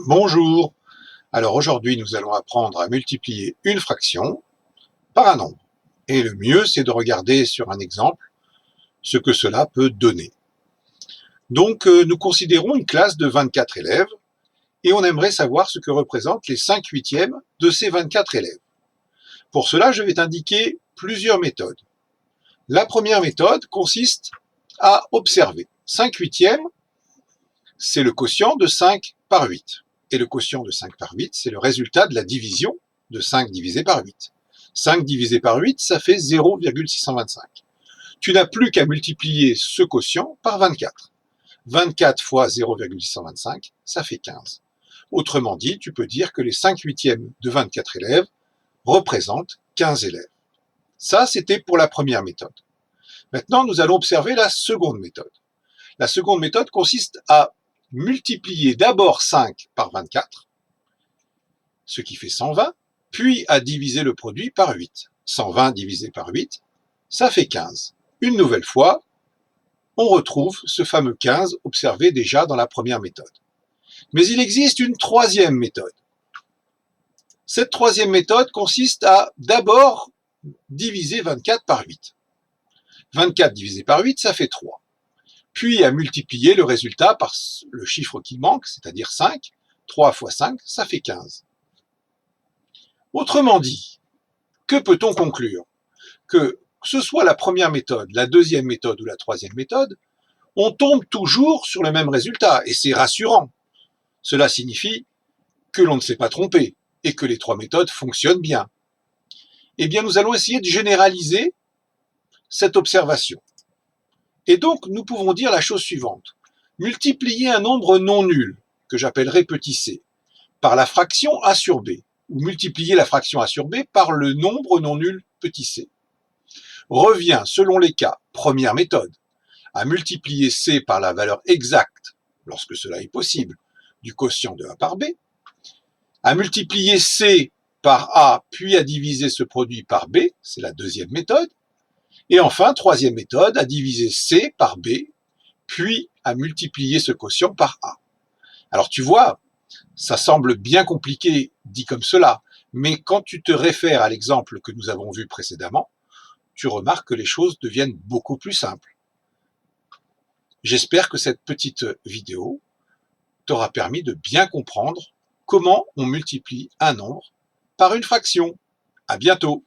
Bonjour. Alors aujourd'hui, nous allons apprendre à multiplier une fraction par un nombre. Et le mieux, c'est de regarder sur un exemple ce que cela peut donner. Donc, nous considérons une classe de 24 élèves et on aimerait savoir ce que représentent les 5 huitièmes de ces 24 élèves. Pour cela, je vais t'indiquer plusieurs méthodes. La première méthode consiste à observer. 5 huitièmes, c'est le quotient de 5 par 8. Et le quotient de 5 par 8, c'est le résultat de la division de 5 divisé par 8. 5 divisé par 8, ça fait 0,625. Tu n'as plus qu'à multiplier ce quotient par 24. 24 fois 0,625, ça fait 15. Autrement dit, tu peux dire que les 5 huitièmes de 24 élèves représentent 15 élèves. Ça, c'était pour la première méthode. Maintenant, nous allons observer la seconde méthode. La seconde méthode consiste à multiplier d'abord 5 par 24, ce qui fait 120, puis à diviser le produit par 8. 120 divisé par 8, ça fait 15. Une nouvelle fois, on retrouve ce fameux 15 observé déjà dans la première méthode. Mais il existe une troisième méthode. Cette troisième méthode consiste à d'abord diviser 24 par 8. 24 divisé par 8, ça fait 3. Puis à multiplier le résultat par le chiffre qui manque, c'est-à-dire 5. 3 fois 5, ça fait 15. Autrement dit, que peut-on conclure? Que ce soit la première méthode, la deuxième méthode ou la troisième méthode, on tombe toujours sur le même résultat, et c'est rassurant. Cela signifie que l'on ne s'est pas trompé, et que les trois méthodes fonctionnent bien. Eh bien, nous allons essayer de généraliser cette observation. Et donc, nous pouvons dire la chose suivante. Multiplier un nombre non nul, que j'appellerai petit c, par la fraction a sur b, ou multiplier la fraction a sur b par le nombre non nul petit c, revient, selon les cas, première méthode, à multiplier c par la valeur exacte, lorsque cela est possible, du quotient de a par b, à multiplier c par a, puis à diviser ce produit par b, c'est la deuxième méthode, et enfin, troisième méthode, à diviser c par b, puis à multiplier ce quotient par a. Alors tu vois, ça semble bien compliqué dit comme cela, mais quand tu te réfères à l'exemple que nous avons vu précédemment, tu remarques que les choses deviennent beaucoup plus simples. J'espère que cette petite vidéo t'aura permis de bien comprendre comment on multiplie un nombre par une fraction. À bientôt!